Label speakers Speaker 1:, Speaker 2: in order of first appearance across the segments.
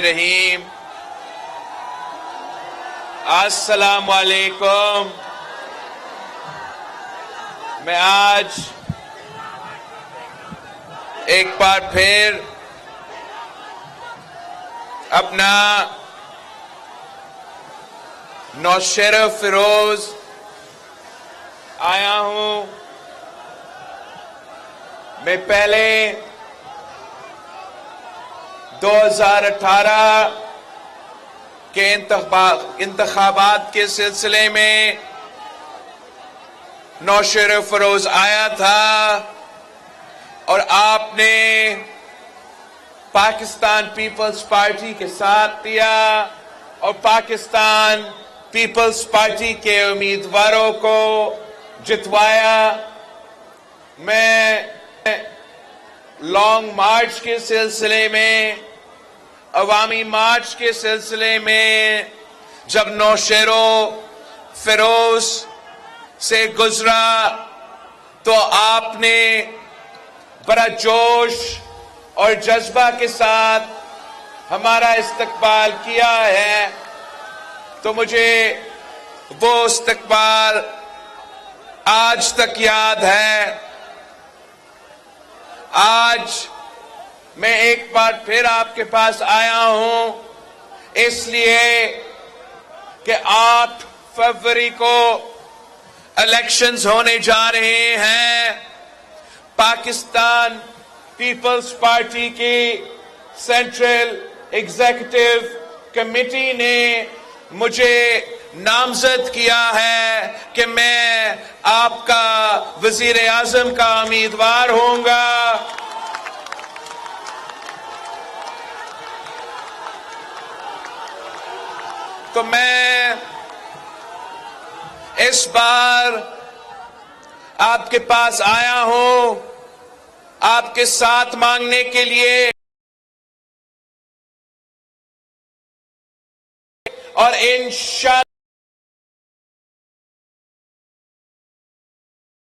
Speaker 1: रहीम। अस्सलाम वालेकुम। मैं आज एक बार फिर अपना नौशेरा फिरोज आया हूं। मैं पहले 2018 के इंतखाबात के सिलसिले में नौशेरा फिरोज आया था और आपने पाकिस्तान पीपल्स पार्टी के साथ दिया और पाकिस्तान पीपल्स पार्टी के उम्मीदवारों को जितवाया। मैं लॉन्ग मार्च के सिलसिले में, अवामी मार्च के सिलसिले में जब नौशेरा फिरोज से गुजरा तो आपने बड़ा जोश और जज्बा के साथ हमारा इस्तकबाल किया है। तो मुझे वो इस्तकबाल आज तक याद है। आज मैं एक बार फिर आपके पास आया हूं इसलिए कि 8 फरवरी को इलेक्शंस होने जा रहे हैं। पाकिस्तान पीपल्स पार्टी की सेंट्रल एग्जीक्यूटिव कमेटी ने मुझे नामजद किया है कि मैं आपका वजीर आजम का उम्मीदवार होऊंगा। तो मैं इस बार आपके पास आया हूं आपके साथ मांगने के लिए और इंशाअल्लाह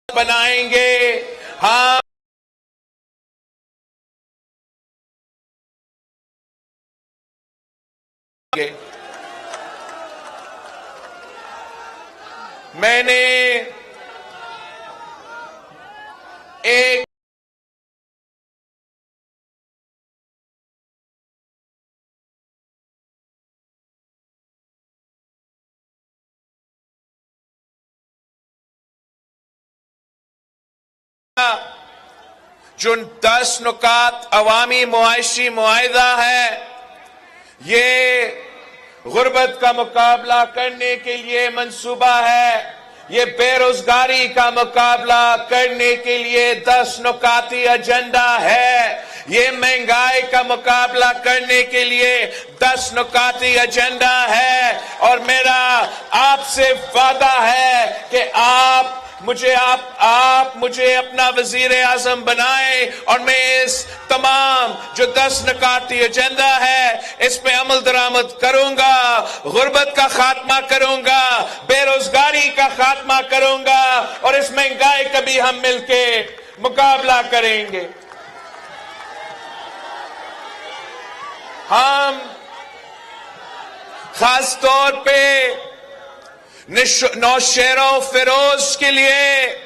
Speaker 1: बनाएंगे हम मैंने एक जो 10 नुकात अवामी मुआशी मुआहिदा है, ये गुर्बत का मुकाबला करने के लिए मंसूबा है। ये बेरोजगारी का मुकाबला करने के लिए 10 नुकाती एजेंडा है। ये महंगाई का मुकाबला करने के लिए 10 नुकाती एजेंडा है। और मेरा आपसे वादा है कि आप मुझे अपना वजीर आजम बनाए और मैं इस तमाम जो 10 नुकाती एजेंडा है इस पे अमल दरामद करूंगा। गुर्बत का खात्मा करूंगा, बेरोजगारी का खात्मा करूंगा और इस महंगाई का भी हम मिलके मुकाबला करेंगे। हम खास तौर पे नौशेरा फिरोज के लिए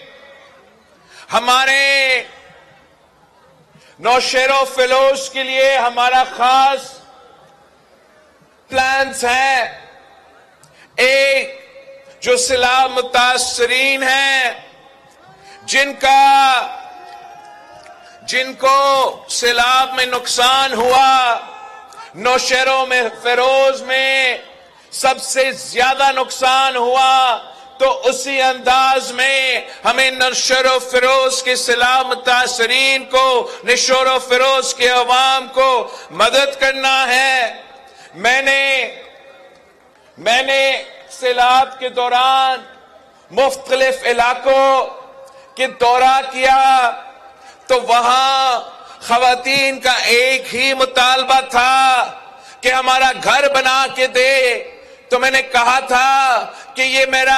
Speaker 1: हमारा खास प्लान्स हैं। एक जो सैलाब मुतासरीन हैं जिनको सैलाब में नुकसान हुआ, नौशेरा में फिरोज में सबसे ज्यादा नुकसान हुआ, तो उसी अंदाज में हमें नौशेरा फिरोज के सैलाब मुतासरीन को, नौशेरा फिरोज के अवाम को मदद करना है। मैंने सैलाब के दौरान मुख्तलिफ इलाकों के दौरा किया तो वहां खवातीन का एक ही मुतालबा था कि हमारा घर बना के दे। तो मैंने कहा था कि ये मेरा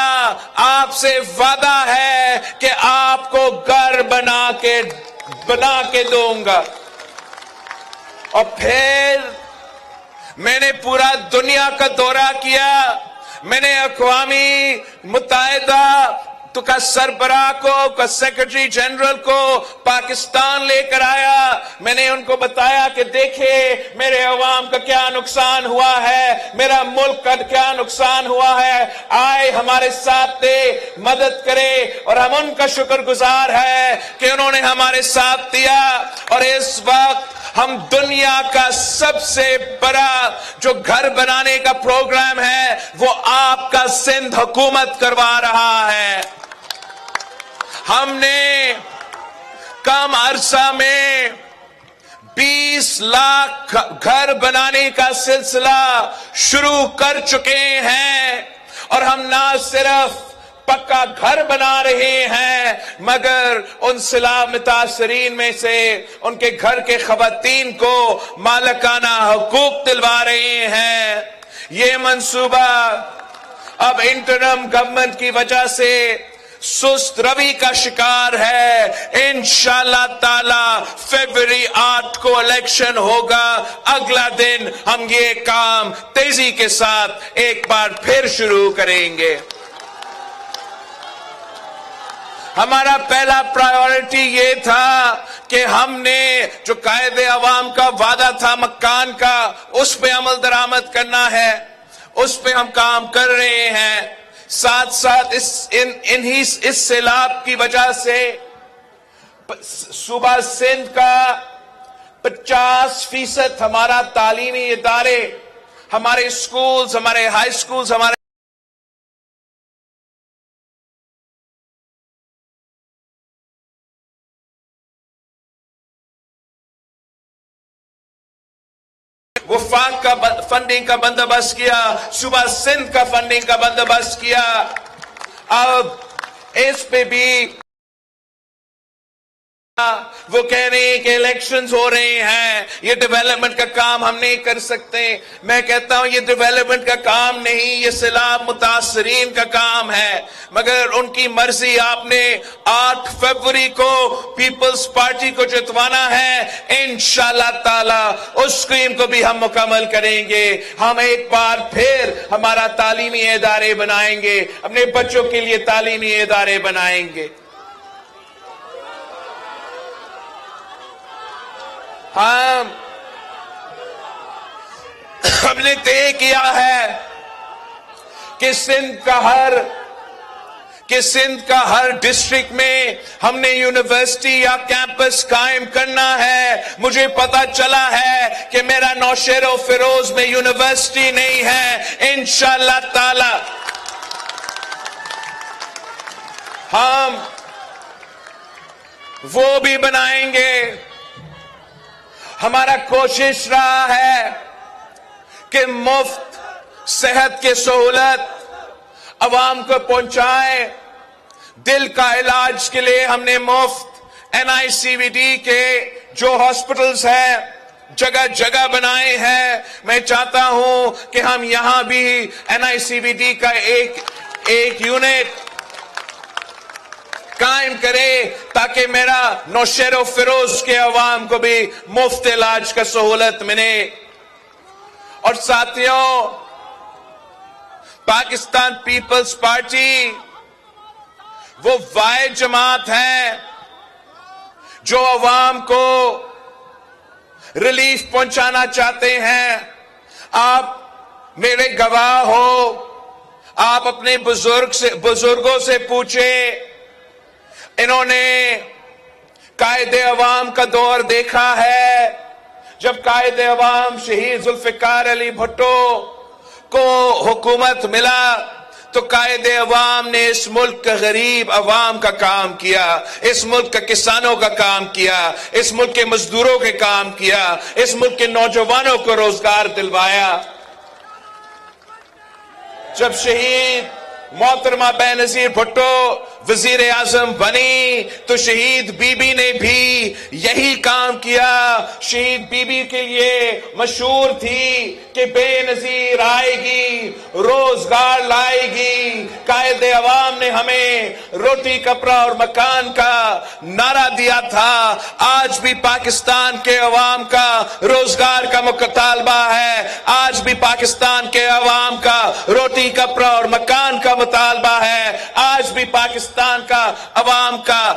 Speaker 1: आपसे वादा है कि आपको घर बना के दूंगा। और फिर میں نے پورا دنیا کا دورہ کیا. میں نے اقوام متحدہ کا سربراہ کو کا سیکرٹری جنرل کو پاکستان لے کر آیا. میں نے ان کو بتایا کہ دیکھیں میرے عوام کا کیا نقصان ہوا ہے, میرا ملک کا کیا نقصان ہوا ہے, آئے ہمارے ساتھ دے, مدد کرے. اور ہم ان کا شکر گزار ہے کہ انہوں نے ہمارے ساتھ دیا. اور اس وقت ہم دنیا کا سب سے بڑا جو گھر بنانے کا پروگرام ہے وہ آپ کا سندھ حکومت کروا رہا ہے. ہم نے کم عرصہ میں 20 لاکھ گھر بنانے کا سلسلہ شروع کر چکے ہیں. اور ہم نہ صرف پکا گھر بنا رہے ہیں مگر ان سیلاب متاثرین میں سے ان کے گھر کے خواتین کو مالکانہ حقوق دلوا رہے ہیں. یہ منصوبہ اب انٹرم گورنمنٹ کی وجہ سے سست روی کا شکار ہے. انشاءاللہ تعالی فروری 8 کو الیکشن ہوگا. اگلا دن ہم یہ کام تیزی کے ساتھ ایک بار پھر شروع کریں گے. ہمارا پہلا پرائیورٹی یہ تھا کہ ہم نے جو قائد عوام کا وعدہ تھا مکان کا اس پہ عمل درآمد کرنا ہے. اس پہ ہم کام کر رہے ہیں. ساتھ ساتھ اس سیلاب کی وجہ سے صوبہ سندھ کا 50% ہمارا تعلیمی ادارے, ہمارے اسکولز, ہمارے ہائی اسکولز, ہمارے وفاق کا فنڈنگ کا بندوبست کیا, صوبہ سندھ کا فنڈنگ کا بندوبست کیا. اب اس پہ بھی وہ کہہ رہے ہیں کہ الیکشنز ہو رہے ہیں, یہ ڈیولپمنٹ کا کام ہم نہیں کر سکتے. میں کہتا ہوں یہ ڈیولپمنٹ کا کام نہیں, یہ سیلاب متاثرین کا کام ہے. مگر ان کی مرضی, آپ نے 8 فروری کو پیپلز پارٹی کو جتوانا ہے. انشاءاللہ تعالی اس اسکیم کو بھی ہم مکمل کریں گے. ہم ایک بار پھر ہمارا تعلیمی ادارے بنائیں گے, اپنے بچوں کے لیے تعلیمی ادارے بنائیں گے. ہم نے طے کیا ہے کہ سندھ کا ہر ڈسٹرکٹ میں ہم نے یونیورسٹی یا کیمپس قائم کرنا ہے. مجھے پتا چلا ہے کہ میرا نوشہر و فیروز میں یونیورسٹی نہیں ہے. انشاءاللہ تعالی ہم وہ بھی بنائیں گے. ہمارا کوشش رہا ہے کہ مفت صحت کی سہولت عوام کو پہنچائیں. دل کا علاج کے لیے ہم نے مفت NICVD کے جو ہاسپٹلز ہیں جگہ جگہ بنائے ہیں. میں چاہتا ہوں کہ ہم یہاں بھی NICVD کا ایک یونٹ قائم کرے تاکہ میرا نوشہر و فیروز کے عوام کو بھی مفت علاج کا سہولت ملے. اور ساتھیوں, پاکستان پیپلز پارٹی وہ واحد جماعت ہے جو عوام کو ریلیف پہنچانا چاہتے ہیں. آپ میرے گواہ ہو, آپ اپنے بزرگوں سے پوچھیں. انہوں نے قائد عوام کا دور دیکھا ہے. جب قائد عوام شہید ذوالفقار علی بھٹو کو حکومت ملا تو قائد عوام نے اس ملک کا غریب عوام کا کام کیا, اس ملک کا کسانوں کا کام کیا, اس ملک کے مزدوروں کے کام کیا, اس ملک کے نوجوانوں کو روزگار دلوایا. جب شہید محترمہ بے نظیر بھٹو वजीर आजम बनी तो शहीद बीबी ने भी यही काम किया। शहीद बीबी के लिए मशहूर थी कि बेनजीर आएगी, रोजगार लाएगी। कायदे अवाम ने हमें रोटी कपड़ा और मकान का नारा दिया था। आज भी पाकिस्तान के अवाम का रोजगार का मुतालबा है, आज भी पाकिस्तान के अवाम का रोटी कपड़ा और मकान का मुतालबा है, आज भी पाकिस्तान का अवाम का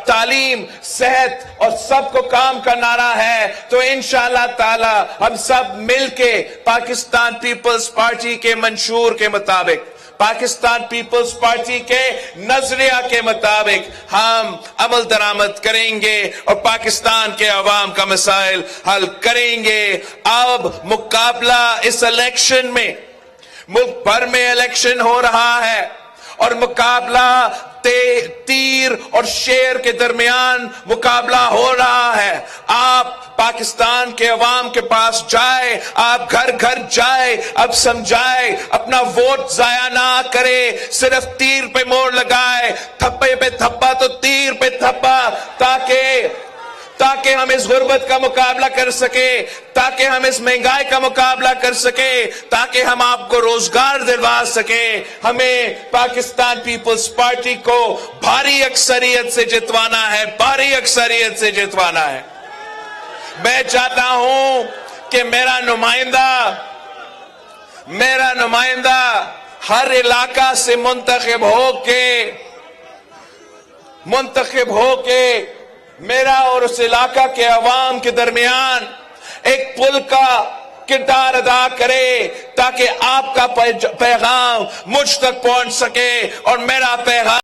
Speaker 1: तालीम, सेहत और सबको काम का नारा है। तो इंशाअल्लाह ताला हम सब मिलके पाकिस्तान पीपल्स पार्टी के मंशूर के मुताबिक, पाकिस्तान पीपल्स पार्टी के नजरिया के मुताबिक हम अमल दरामद करेंगे और पाकिस्तान के अवाम का मसाइल हल करेंगे। अब मुकाबला इस इलेक्शन में, मुल्क भर में इलेक्शन हो रहा है और मुकाबला तीर और शेर के दरमियान मुकाबला हो रहा है। आप पाकिस्तान के अवाम के पास जाए, आप घर घर जाए, अब समझाए, अपना वोट जाया ना करे, सिर्फ तीर पे मोड़ लगाए, थप्पे पे थप्पा तो तीर पे थप्पा, ताकि हम इस गुर्बत का मुकाबला कर सके, ताकि हम इस महंगाई का मुकाबला कर सके, ताकि हम आपको रोजगार दिलवा सके। हमें पाकिस्तान पीपल्स पार्टी को भारी अक्सरियत से जितवाना है, भारी अक्सरियत से जितवाना है। मैं चाहता हूं कि मेरा नुमाइंदा हर इलाका से मुंतखब होके मेरा और उस इलाका के अवाम के दरमियान एक पुल का किरदार अदा करे, ताकि आपका पैगाम मुझ तक पहुंच सके और मेरा पैगाम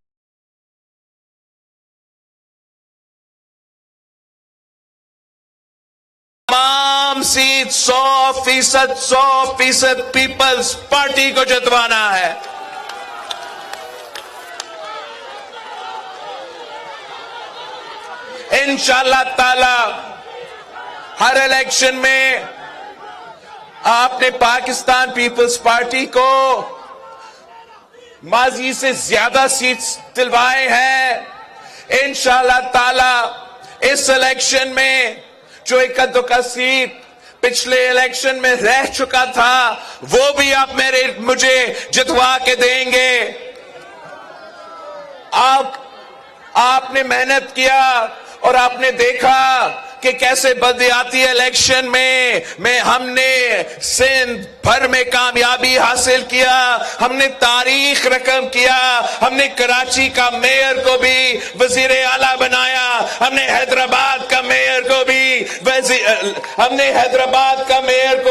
Speaker 1: तमाम सीट 100% पीपल्स पार्टी को जितवाना है। इंशाअल्लाह ताला हर इलेक्शन में आपने पाकिस्तान पीपल्स पार्टी को माजी से ज्यादा सीट्स दिलवाए हैं। इंशाअल्लाह ताला इस इलेक्शन में जो इक्का-दुक्का सीट पिछले इलेक्शन में रह चुका था, वो भी आप मुझे जितवा के देंगे। आपने मेहनत किया और आपने देखा कि कैसे बदयाती इलेक्शन में हमने सिंध भर में कामयाबी हासिल किया, हमने तारीख रकम किया, हमने कराची का मेयर को भी वजीर आला बनाया, हमने हैदराबाद का मेयर को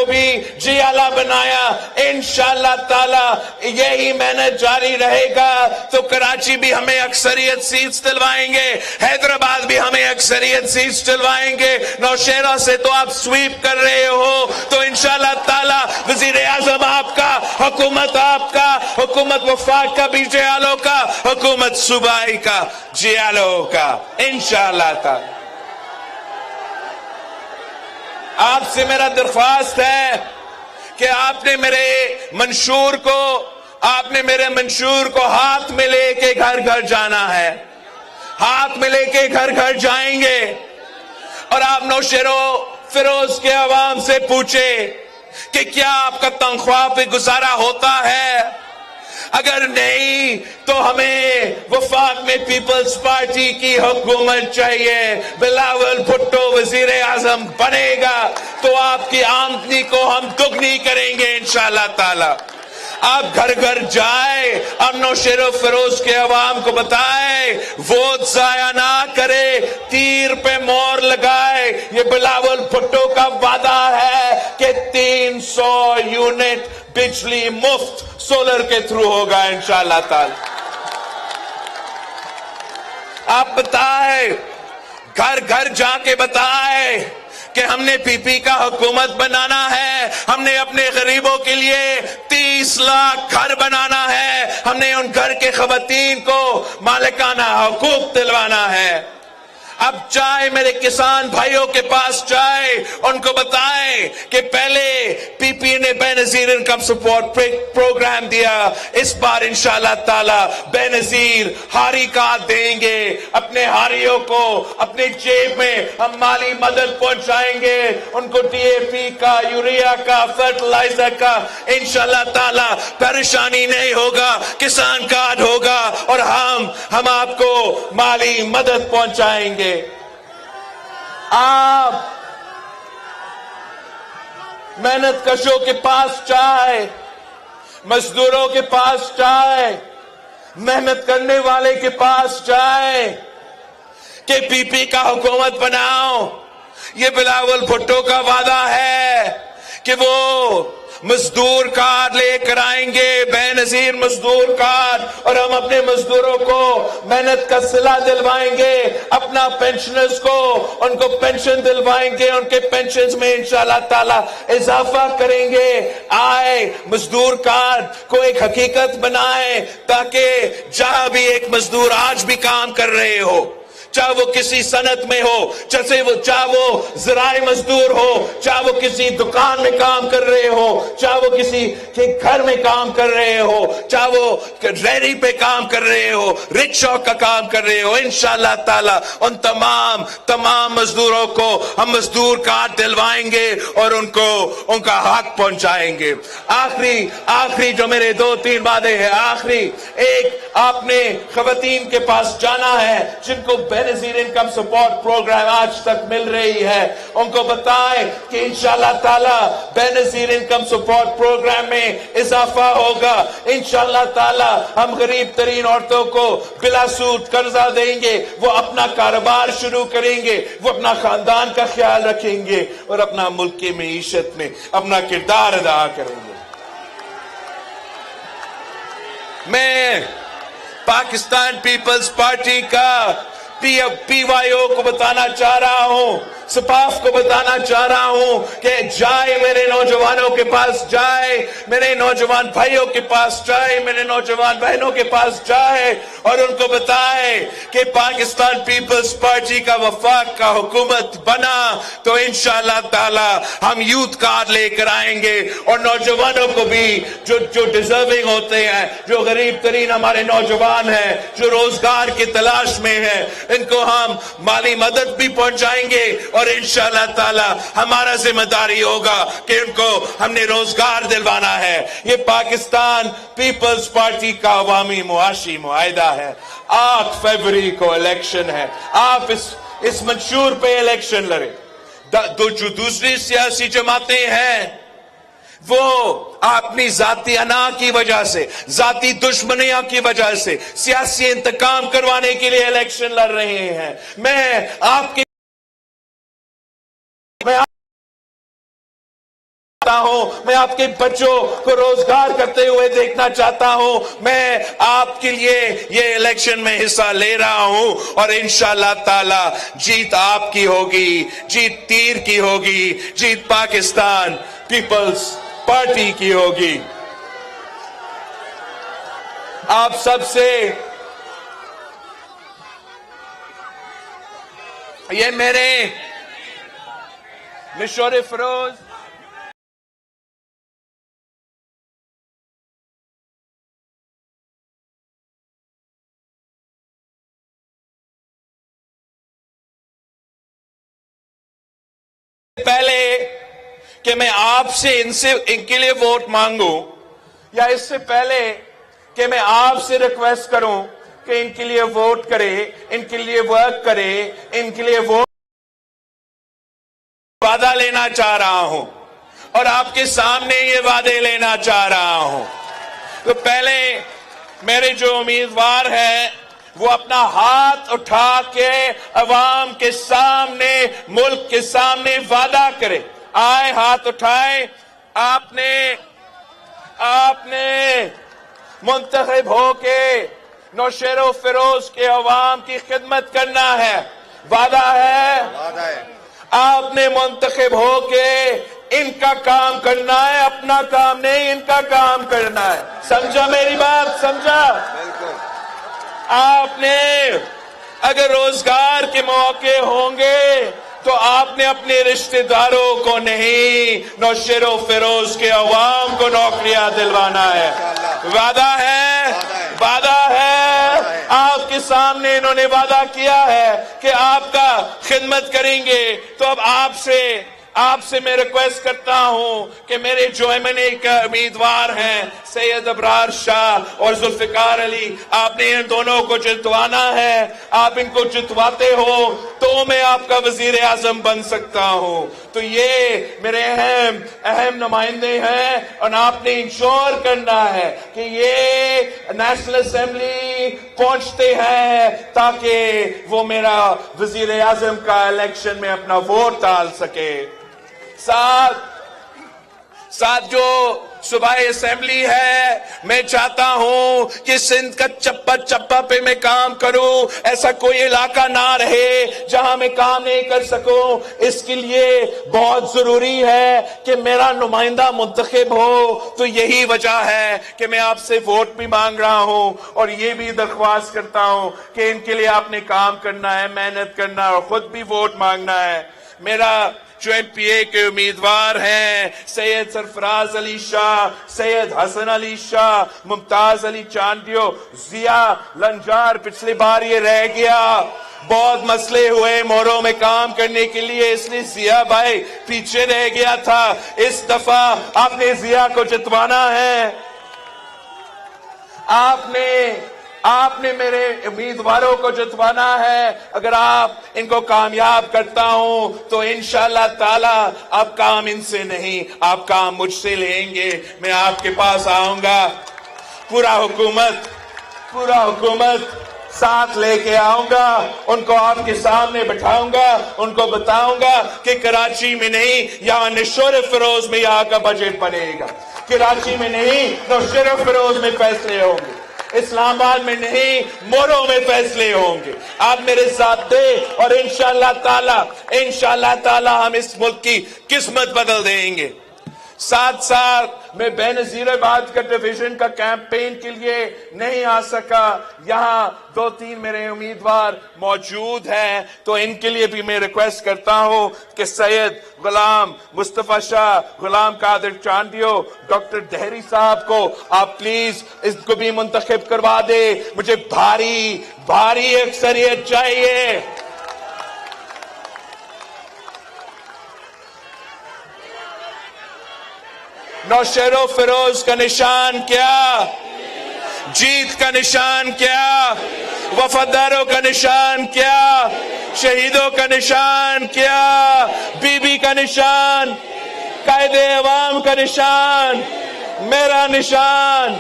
Speaker 1: भी जी आला बनाया। इंशाअल्लाह ताला यही मेहनत जारी रहेगा तो कराची भी हमें अक्सरियत सीट्स दिलवाएंगे, हैदराबाद भी हमें अक्सरियत सीट्स दिलवाएंगे। नौशेरा से तो आप स्वीप कर रहे हो, तो इंशाअल्लाह ताला वजीर आजम आपका, हुकूमत आपका, हुकूमत वफाक का बीजे आलो का, हुकूमत सूबाई का जी आलो का, इंशाअल्लाह ताला। आपसे मेरा दरख्वास्त है कि आपने मेरे मंशूर को हाथ में लेके घर घर जाना है, हाथ में लेके घर घर जाएंगे और आप नौशेरो फिरोज के अवाम से पूछे कि क्या आपका तनख्वाह पे गुजारा होता है? अगर नहीं तो हमें वफाक में पीपल्स पार्टी की हुकूमत चाहिए, बिलावल भुट्टो वजीर आजम बनेगा तो आपकी आमदनी को हम दुगनी करेंगे इंशाअल्लाह ताला। आप घर घर जाए, अब नौशेरो फिरोज के अवाम को बताए, वोट जाया ना करे, तीर पे मोहर लगाए। ये बिलावल भुट्टो का वादा है कि 300 यूनिट बिजली मुफ्त सोलर के थ्रू होगा इंशाअल्लाह ताला। आप बताए, घर घर जाके बताए कि हमने पीपी का हुकूमत बनाना है, हमने अपने गरीबों के लिए 30 लाख घर बनाना है, हमने उन घर के खवातीन को मालिकाना हुकूक दिलवाना है। अब चाहे मेरे किसान भाइयों के पास जाए, उनको बताएं कि पहले पीपी हमने बेनजीर इनकम सपोर्ट प्रोग्राम दिया, इस बार इंशाअल्लाह ताला बेनजीर हारी कार्ड देंगे। अपने हारियों को अपने जेब में हम माली मदद पहुंचाएंगे, उनको DAP का, यूरिया का, फर्टिलाइजर का इंशाअल्लाह ताला परेशानी नहीं होगा, किसान कार्ड होगा और हम आपको माली मदद पहुंचाएंगे। आप मेहनत कशों के पास चाय, मजदूरों के पास चाय, मेहनत करने वाले के पास चाय कि PP का हुकूमत बनाओ। ये बिलावल भुट्टो का वादा है कि वो मजदूर कार्ड लेकर आएंगे, बेनजीर मजदूर कार्ड, और हम अपने मजदूरों को मेहनत का सिला दिलवाएंगे, अपना पेंशनर्स को उनको पेंशन दिलवाएंगे, उनके पेंशन में इंशाअल्लाह ताला इजाफा करेंगे। आए मजदूर कार्ड को एक हकीकत बनाए ताकि जहां भी एक मजदूर आज भी काम कर रहे हो, चाहे वो किसी सनत में हो, चाहे वो ज़राई मजदूर हो, चाहे वो किसी दुकान में काम कर रहे हो, चाहे वो किसी के घर में काम कर रहे हो, चाहे वो रेहड़ी पे काम कर रहे हो, रिक्शा का काम कर रहे हो, इंशाअल्लाह ताला उन तमाम मजदूरों को हम मजदूर कार्ड दिलवाएंगे और उनको उनका हक पहुंचाएंगे। आखिरी जो मेरे 2-3 वादे हैं, आखिरी एक, आपने खवातीन के पास जाना है जिनको बेनजीर इनकम सपोर्ट प्रोग्राम आज तक मिल रही है, उनको बताएं कि इंशाअल्लाह ताला बेनजीर इनकम सपोर्ट प्रोग्राम में इजाफा होगा। इंशाअल्लाह ताला हम गरीब तरीन औरतों को बिला सूद कर्जा देंगे, वो अपना कारोबार शुरू करेंगे, वो अपना खानदान का ख्याल रखेंगे और अपना मुल्क की मईशत में अपना किरदार अदा करेंगे। मैं पाकिस्तान पीपल्स पार्टी का PYO को बताना चाह रहा हूं, सपाफ को बताना चाह रहा हूं कि जाए मेरे नौजवानों के पास, जाए मेरे नौजवान भाइयों के पास, जाए मेरे नौजवान बहनों के पास, जाए और उनको बताए कि पाकिस्तान पीपल्स पार्टी का वफाक का हुकूमत बना तो इंशाअल्लाह ताला हम यूथ कार्ड लेकर आएंगे और नौजवानों को भी जो डिजर्विंग होते हैं, जो गरीब तरीन हमारे नौजवान हैं, जो रोजगार की तलाश में है, इनको हम माली मदद भी पहुंचाएंगे और इंशाअल्लाह ताला हमारा जिम्मेदारी होगा कि उनको हमने रोजगार दिलवाना है। ये पाकिस्तान पीपल्स पार्टी का अवामी मुआशी मुआहिदा है। 8 फरवरी को इलेक्शन है, आप इस मंशूर पे इलेक्शन लड़े। जो दूसरी सियासी जमातें हैं वो अपनी जाती अना की वजह से, जाती दुश्मनियों की वजह से सियासी इंतकाम करवाने के लिए इलेक्शन लड़ रहे हैं। मैं आपके बच्चों को रोजगार करते हुए देखना चाहता हूं। मैं आपके लिए ये इलेक्शन में हिस्सा ले रहा हूं और इंशाअल्लाह ताला जीत आपकी होगी, जीत तीर की होगी, जीत पाकिस्तान पीपल्स पार्टी की होगी। आप सबसे ये मेरे मिशोर फरोज पहले कि मैं आपसे इनके लिए वोट मांगू, या इससे पहले कि मैं आपसे रिक्वेस्ट करूं कि इनके लिए वोट करे, इनके लिए वर्क करे, इनके लिए वोट वादा लेना चाह रहा हूं और आपके सामने ये वादे लेना चाह रहा हूं। तो पहले मेरे जो उम्मीदवार हैं वो अपना हाथ उठा के अवाम के सामने, मुल्क के सामने वादा करे। आए, हाथ उठाए। आपने मुंतखब होके नौशेरो फिरोज के अवाम की खिदमत करना है। वादा है। आपने मुंतखब होके इनका काम करना है, अपना काम नहीं, इनका काम करना है। समझा मेरी बात? समझा? आपने अगर रोजगार के मौके होंगे تو آپ نے اپنے رشتہ داروں کو نہیں، نوشہر و فیروز کے عوام کو نوکریاں دلوانا ہے۔ وعدہ ہے، وعدہ ہے، آپ کے سامنے انہوں نے وعدہ کیا ہے کہ آپ کا خدمت کریں گے۔ تو اب آپ سے میں ریکویسٹ کرتا ہوں کہ میرے جو M&A کا امیدوار ہیں سید ابرار شاہ اور ذوالفقار علی، آپ نے ان دونوں کو جتوانا ہے۔ آپ ان کو جتواتے ہو تو میں آپ کا وزیر اعظم بن سکتا ہوں۔ تو یہ میرے اہم نمائندے ہیں، اور آپ نے انشور کرنا ہے کہ یہ نیشنل اسمبلی پہنچتے ہیں تاکہ وہ میرا وزیر اعظم کا الیکشن میں اپنا ووٹ ڈال سکے۔ ساتھ جو صوبائی اسمبلی ہے، میں چاہتا ہوں کہ سندھ کا چپا چپا پہ میں کام کروں، ایسا کوئی علاقہ نہ رہے جہاں میں کام نہیں کر سکوں۔ اس کے لیے بہت ضروری ہے کہ میرا نمائندہ منتخب ہو۔ تو یہی وجہ ہے کہ میں آپ سے ووٹ بھی مانگ رہا ہوں، اور یہ بھی درخواست کرتا ہوں کہ ان کے لیے آپ نے کام کرنا ہے، محنت کرنا ہے، اور خود بھی ووٹ مانگنا ہے۔ میرا جو MPA کے امیدوار ہیں سید سرفراز علی شاہ، سید حسن علی شاہ، ممتاز علی چاندیو، ضیاء لنجار، پچھلی بار یہ رہ گیا، بہت مسئلے ہوئے موروں میں کام کرنے کے لیے، اس لیے ضیاء بھائی پیچھے رہ گیا تھا۔ اس دفعہ آپ نے ضیاء کو جتوانا ہے۔ آپ نے میرے امیدواروں کو جتوانا ہے۔ اگر آپ ان کو کامیاب کرتا ہوں تو انشاءاللہ تعالی آپ کام ان سے نہیں، آپ کام مجھ سے لیں گے۔ میں آپ کے پاس آؤں گا، پورا حکومت ساتھ لے کے آؤں گا، ان کو آپ کے سامنے بٹھاؤں گا، ان کو بتاؤں گا کہ کراچی میں نہیں، یہاں نوشہر و فیروز میں یہاں کا بجٹ بنے گا۔ کراچی میں نہیں، نوشہر و فیروز میں فیصلے ہوں گے۔ اسلام آباد میں نہیں، موروں میں فیصلے ہوں گے۔ آپ میرے ساتھ دیں، اور انشاءاللہ تعالی ہم اس ملک کی قسمت بدل دیں گے۔ ساتھ میں بے نظیر آباد کا ڈویژن کا کیمپین کے لیے نہیں آ سکا۔ یہاں 2-3 میرے امیدوار موجود ہیں، تو ان کے لیے بھی میں ریکویسٹ کرتا ہوں کہ سید غلام مصطفیٰ شاہ، غلام قادر چاندیو، ڈاکٹر دہری صاحب کو آپ پلیز اس کو بھی منتخب کروا دے۔ مجھے بھاری اکثریت چاہیے۔ نوشہر و فیروز کا نشان کیا؟ جیت کا نشان کیا؟ وفاداروں کا نشان کیا؟ شہیدوں کا نشان کیا؟ بی بی کا نشان؟ قائد عوام کا نشان؟ میرا نشان؟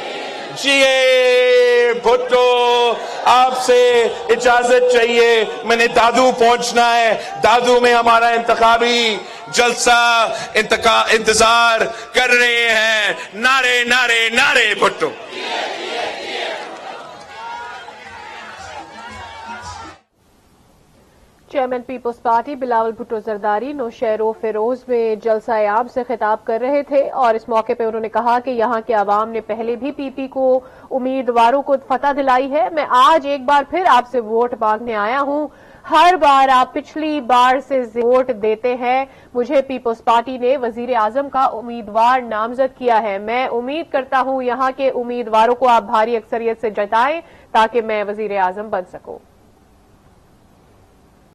Speaker 1: جی بھٹو، آپ سے اجازت چاہیے، میں نے دادو پہنچنا ہے۔ دادو میں ہمارا انتخابی جلسہ انتظار کر رہے ہیں۔ نعرے نعرے نعرے Bhutto.
Speaker 2: Chairman peoples party Bilawal Bhutto Zardari Naushahro و فیروز میں جلسہ عام سے خطاب کر رہے تھے، اور اس موقع پہ انہوں نے کہا کہ یہاں کے عوام نے پہلے بھی PP کو امیدواروں کو فتح دلائی ہے۔ میں آج ایک بار پھر آپ سے ووٹ مانگنے آیا ہوں۔ ہر بار آپ پچھلی بار سے ووٹ دیتے ہیں۔ مجھے پیپلز پارٹی نے وزیر اعظم کا امیدوار نامزد کیا ہے۔ میں امید کرتا ہوں یہاں کے امیدواروں کو آپ بھاری اکثریت سے جتائیں تاکہ میں وزیر اعظم بن سکوں۔